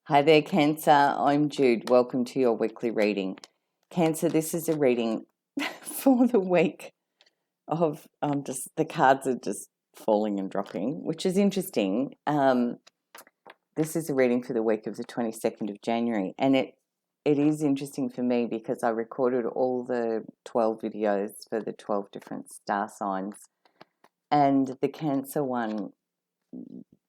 Hi there, Cancer. I'm Jude. Welcome to your weekly reading. Cancer, this is a reading for the week of just the cards are just falling and dropping, which is interesting. This is a reading for the week of the 22nd of January, and it is interesting for me because I recorded all the 12 videos for the 12 different star signs, and the Cancer one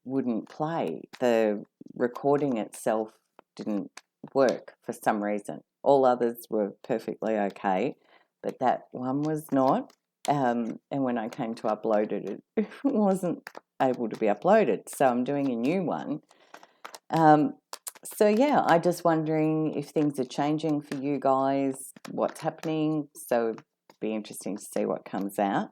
wouldn't play. The recording itself didn't work for some reason. All others were perfectly okay, but that one was not. And when I came to upload it, it wasn't able to be uploaded. So I'm doing a new one. So yeah, I'm just wondering if things are changing for you guys, what's happening. So it'd be interesting to see what comes out.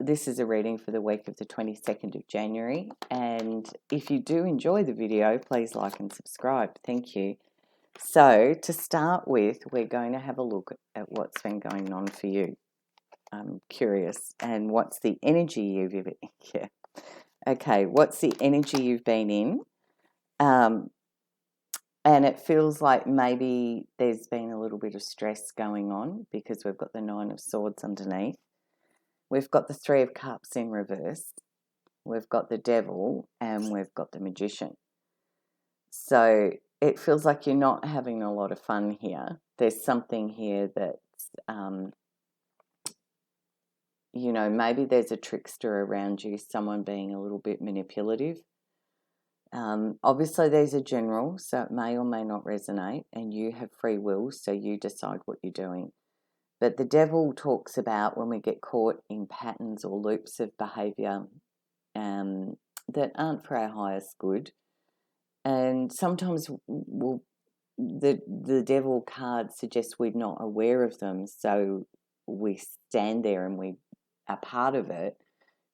This is a reading for the week of the 22nd of January, and if you do enjoy the video, please like and subscribe. Thank you. So to start with, we're going to have a look at what's been going on for you. I'm curious, and what's the energy you've been in? Yeah. Okay, what's the energy you've been in? And it feels like maybe there's been a little bit of stress going on because we've got the Nine of Swords underneath. We've got the Three of Cups in reverse, we've got the Devil, and we've got the Magician. So it feels like you're not having a lot of fun here. There's something here that's, maybe there's a trickster around you, someone being a little bit manipulative. Obviously, there's a general, so it may or may not resonate, and you have free will, so you decide what you're doing. But the Devil talks about when we get caught in patterns or loops of behaviour that aren't for our highest good. And sometimes the Devil card suggests we're not aware of them, so we stand there and we are part of it,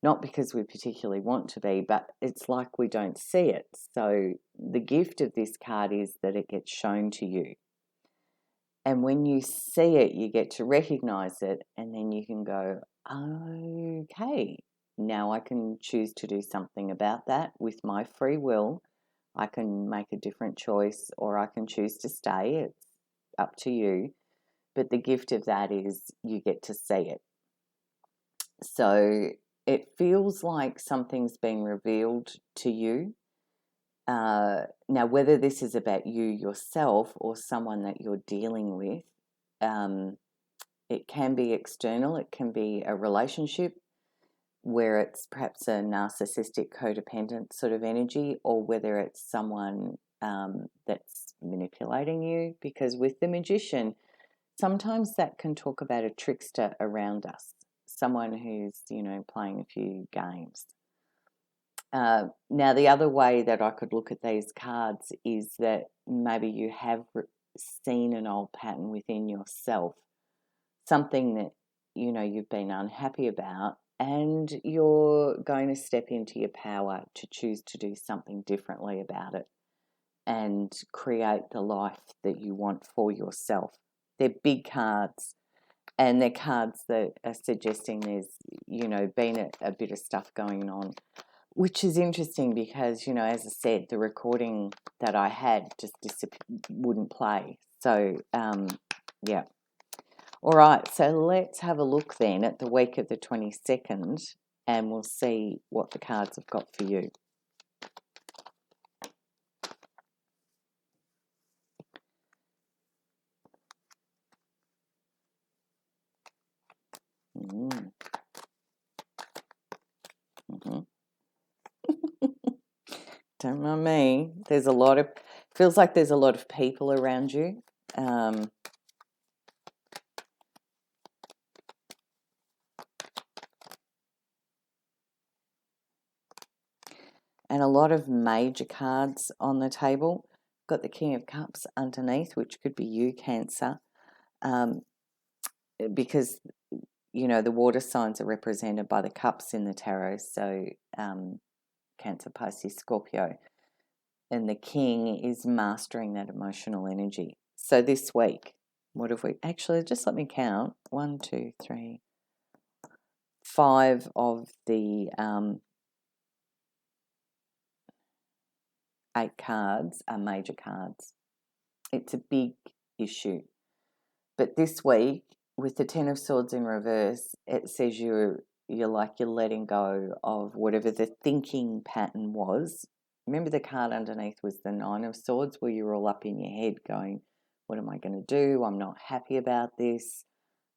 not because we particularly want to be, but it's like we don't see it. So the gift of this card is that it gets shown to you. And when you see it, you get to recognize it, and then you can go, okay, now I can choose to do something about that with my free will. I can make a different choice, or I can choose to stay. It's up to you. But the gift of that is you get to see it. So it feels like something's been revealed to you. Now, whether this is about you yourself or someone that you're dealing with, it can be external. It can be a relationship where it's perhaps a narcissistic, codependent sort of energy, or whether it's someone that's manipulating you. Because with the Magician, sometimes that can talk about a trickster around us, someone who's, playing a few games. Now, the other way that I could look at these cards is that maybe you have seen an old pattern within yourself, something that, you've been unhappy about, and you're going to step into your power to choose to do something differently about it and create the life that you want for yourself. They're big cards, and they're cards that are suggesting there's, been a bit of stuff going on. Which is interesting because, as I said, the recording that I had just wouldn't play. So, yeah. All right, so let's have a look then at the week of the 22nd, and we'll see what the cards have got for you. Don't mind me. Feels like there's a lot of people around you. And a lot of major cards on the table. Got the King of Cups underneath, which could be you, Cancer, because, the water signs are represented by the cups in the tarot, so Cancer, Pisces, Scorpio. And the King is mastering that emotional energy. So this week, what have we... Actually, just let me count. 1, 2, 3, 5 of the 8 cards are major cards. It's a big issue. But this week, with the Ten of Swords in reverse, it says you're letting go of whatever the thinking pattern was. Remember, the card underneath was the Nine of Swords, where you're all up in your head going, what am I going to do? I'm not happy about this.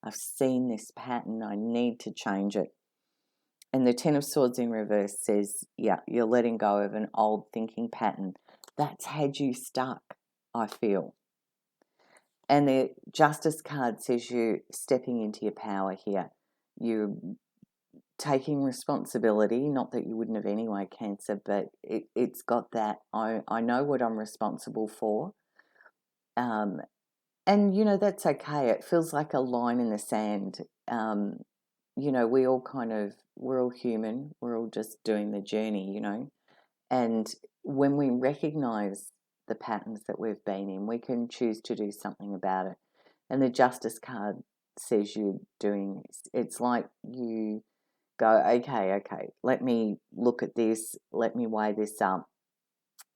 I've seen this pattern. I need to change it. And the Ten of Swords in reverse says, yeah, you're letting go of an old thinking pattern that's had you stuck, I feel. And the Justice card says you're stepping into your power here. You're taking responsibility, not that you wouldn't have anyway, Cancer, but it's got that, I know what I'm responsible for. And, that's okay. It feels like a line in the sand. We're all human. We're all just doing the journey, And when we recognize the patterns that we've been in, we can choose to do something about it. And the Justice card says it's like you go, okay, let me look at this, let me weigh this up.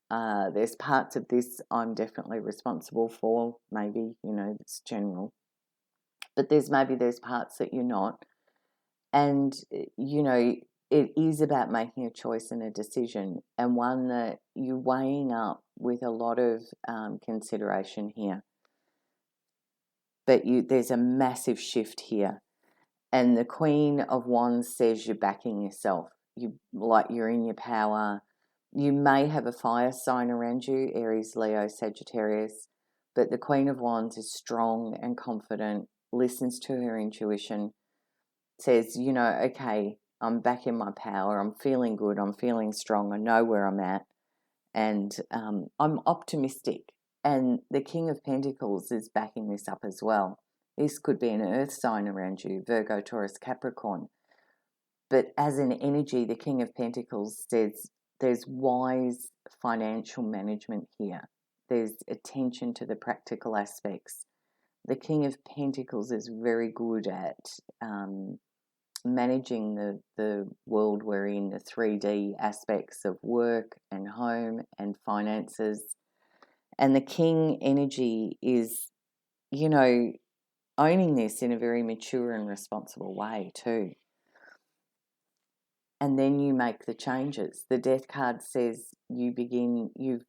There's parts of this I'm definitely responsible for, maybe, it's general. But there's parts that you're not. And, it is about making a choice and a decision, and one that you're weighing up with a lot of consideration here. But there's a massive shift here. And the Queen of Wands says you're backing yourself. You're in your power. You may have a fire sign around you, Aries, Leo, Sagittarius, but the Queen of Wands is strong and confident, listens to her intuition, says, okay, I'm back in my power, I'm feeling good, I'm feeling strong, I know where I'm at, and I'm optimistic. And the King of Pentacles is backing this up as well. This could be an earth sign around you, Virgo, Taurus, Capricorn. But as an energy, the King of Pentacles says there's wise financial management here. There's attention to the practical aspects. The King of Pentacles is very good at managing the world we're in, the 3D aspects of work and home and finances. And the King energy is, owning this in a very mature and responsible way too. And then you make the changes. The Death card says you've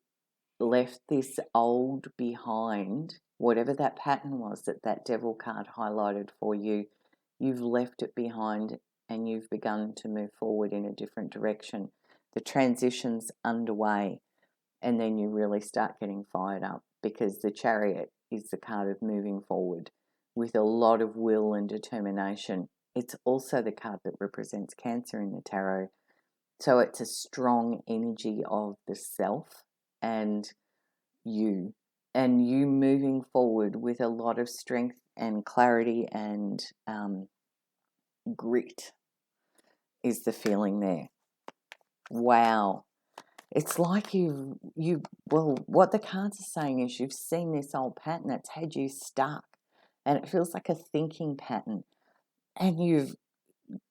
left this old behind, whatever that pattern was that Devil card highlighted for you. You've left it behind and you've begun to move forward in a different direction. The transition's underway, and then you really start getting fired up, because the Chariot is the card of moving forward with a lot of will and determination. It's also the card that represents Cancer in the tarot. So it's a strong energy of the self and you moving forward with a lot of strength and clarity and grit is the feeling there. Wow. It's like what the cards are saying is you've seen this old pattern that's had you stuck, and it feels like a thinking pattern, and you've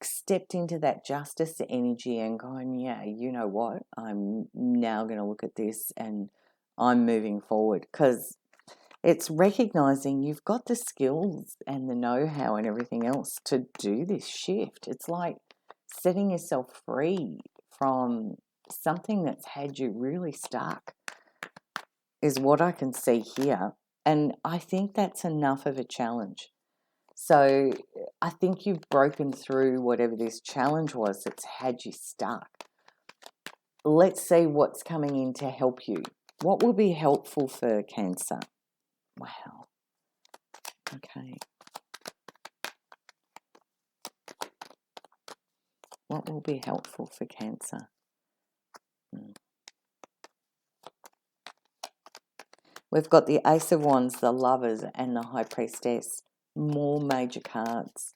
stepped into that Justice energy and gone, yeah, you know what, I'm now going to look at this and I'm moving forward, because it's recognizing you've got the skills and the know-how and everything else to do this shift. It's like setting yourself free from something that's had you really stuck, is what I can see here. And I think that's enough of a challenge. So I think you've broken through whatever this challenge was that's had you stuck. Let's see what's coming in to help you. What will be helpful for Cancer? Wow. Okay. What will be helpful for Cancer? We've got the Ace of Wands, the Lovers, and the High Priestess. More major cards.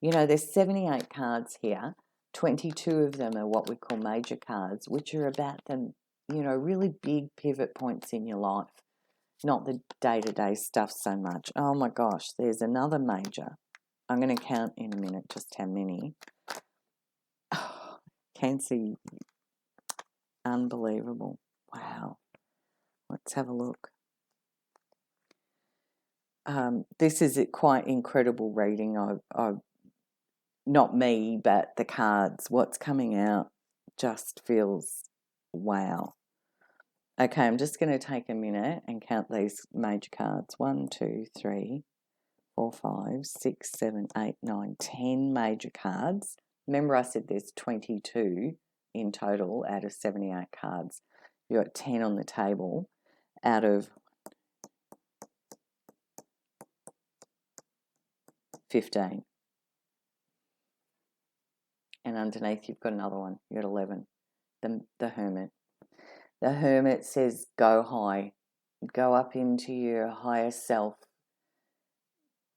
There's 78 cards here. 22 of them are what we call major cards, which are about the, really big pivot points in your life. Not the day-to-day stuff so much. Oh my gosh, there's another major. I'm going to count in a minute just how many. Oh, Cancer, unbelievable. Wow. Let's have a look. This is a quite incredible reading. I've not me, but the cards. What's coming out just feels wow. Okay, I'm just going to take a minute and count these major cards. 1, 2, 3, 4, 5, 6, 7, 8, 9, 10 major cards. Remember I said there's 22 in total out of 78 cards. You've got 10 on the table out of 15. And underneath you've got another one. You've got 11. The Hermit. The Hermit says go high. Go up into your higher self.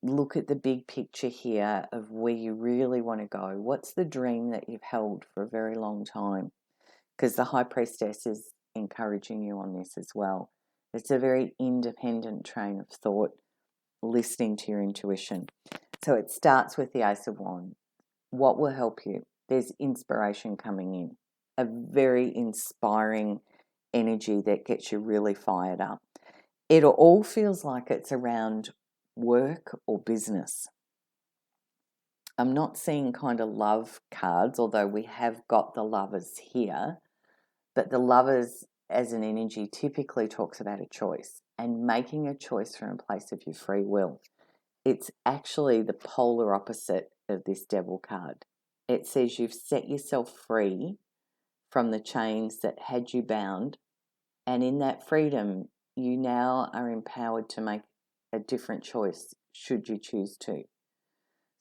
Look at the big picture here of where you really want to go. What's the dream that you've held for a very long time? Because the High Priestess is encouraging you on this as well. It's a very independent train of thought, listening to your intuition. So it starts with the Ace of Wands. What will help you? There's inspiration coming in, a very inspiring energy that gets you really fired up. It all feels like it's around work or business. I'm not seeing kind of love cards, although we have got the Lovers here, but the Lovers as an energy typically talks about a choice and making a choice from a place of your free will. It's actually the polar opposite of this Devil card. It says you've set yourself free from the chains that had you bound, and in that freedom, you now are empowered to make a different choice should you choose to.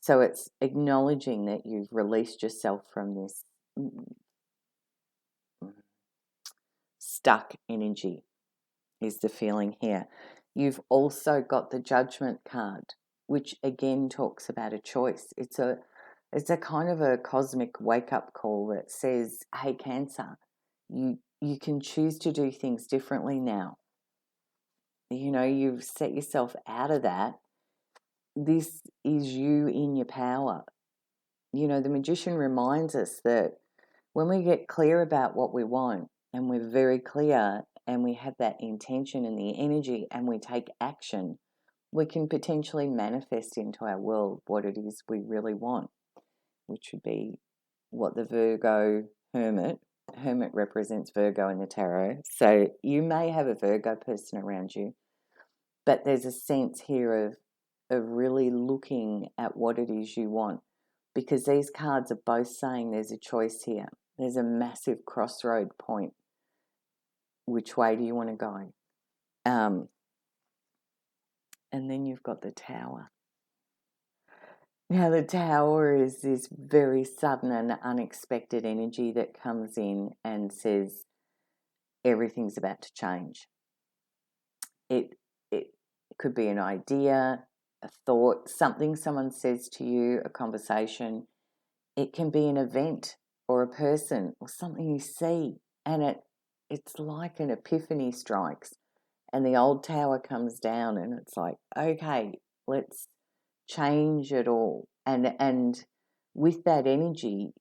So it's acknowledging that you've released yourself from this stuck energy is the feeling here. You've also got the Judgment card, which again talks about a choice. It's a kind of a cosmic wake-up call that says, hey, Cancer, you can choose to do things differently now. You know, you've set yourself out of that. This is you in your power. You know, the Magician reminds us that when we get clear about what we want and we're very clear and we have that intention and the energy and we take action, we can potentially manifest into our world what it is we really want, which would be what the Virgo Hermit represents Virgo in the tarot. So you may have a Virgo person around you, but there's a sense here of really looking at what it is you want, because these cards are both saying there's a choice here. There's a massive crossroad point. Which way do you want to go? And then you've got the Tower. Now the Tower is this very sudden and unexpected energy that comes in and says everything's about to change. It could be an idea, a thought, something someone says to you, a conversation. It can be an event or a person or something you see, and it's like an epiphany strikes and the old tower comes down and it's like, okay, let's change it all. And with that energy,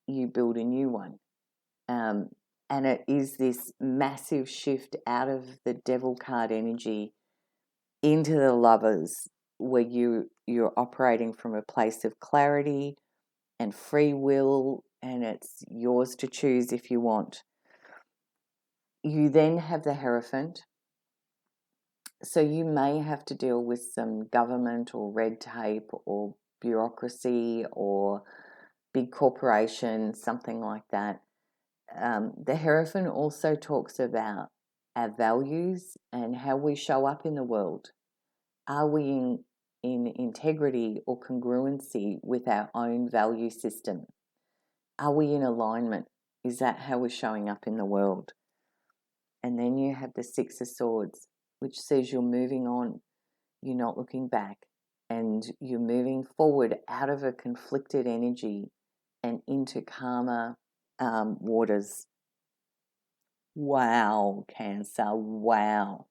you build a new one. And it is this massive shift out of the Devil card energy into the Lovers, where you're operating from a place of clarity and free will, and it's yours to choose if you want. You then have the Hierophant. So you may have to deal with some government or red tape or bureaucracy or big corporation, something like that. The Hierophant also talks about our values and how we show up in the world. Are we in integrity or congruency with our own value system? Are we in alignment? Is that how we're showing up in the world? And then you have the Six of Swords, which says you're moving on, you're not looking back, and you're moving forward out of a conflicted energy and into calmer waters. Wow, Cancer, wow.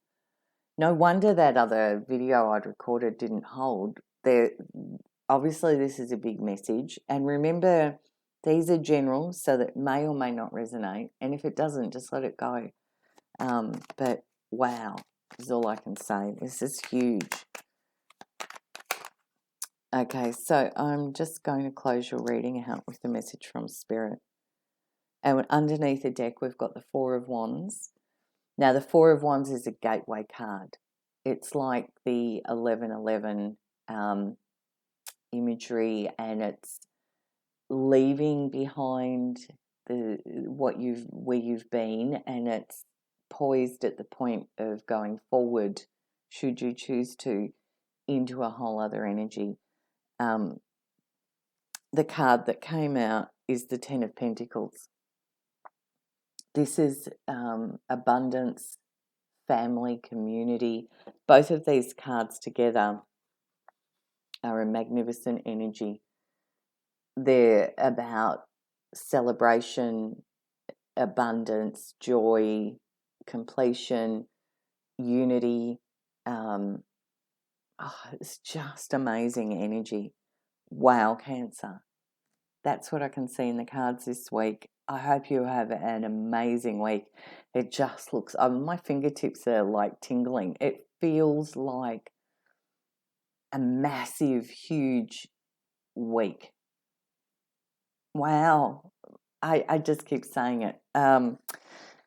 No wonder that other video I'd recorded didn't hold. Obviously, this is a big message. And remember, these are general, so that may or may not resonate. And if it doesn't, just let it go. But Wow, is all I can say. This is huge. Okay, so I'm just going to close your reading out with the message from Spirit. And underneath the deck, we've got the Four of Wands. Now, the Four of Wands is a gateway card. It's like the 1111 imagery, and it's leaving behind where you've been, and it's poised at the point of going forward, should you choose to, into a whole other energy. The card that came out is the Ten of Pentacles. This is abundance, family, community. Both of these cards together are a magnificent energy. They're about celebration, abundance, joy, completion, unity. It's just amazing energy. Wow, Cancer. That's what I can see in the cards this week. I hope you have an amazing week. It just looks, my fingertips are like tingling. It feels like a massive, huge week. Wow. I just keep saying it.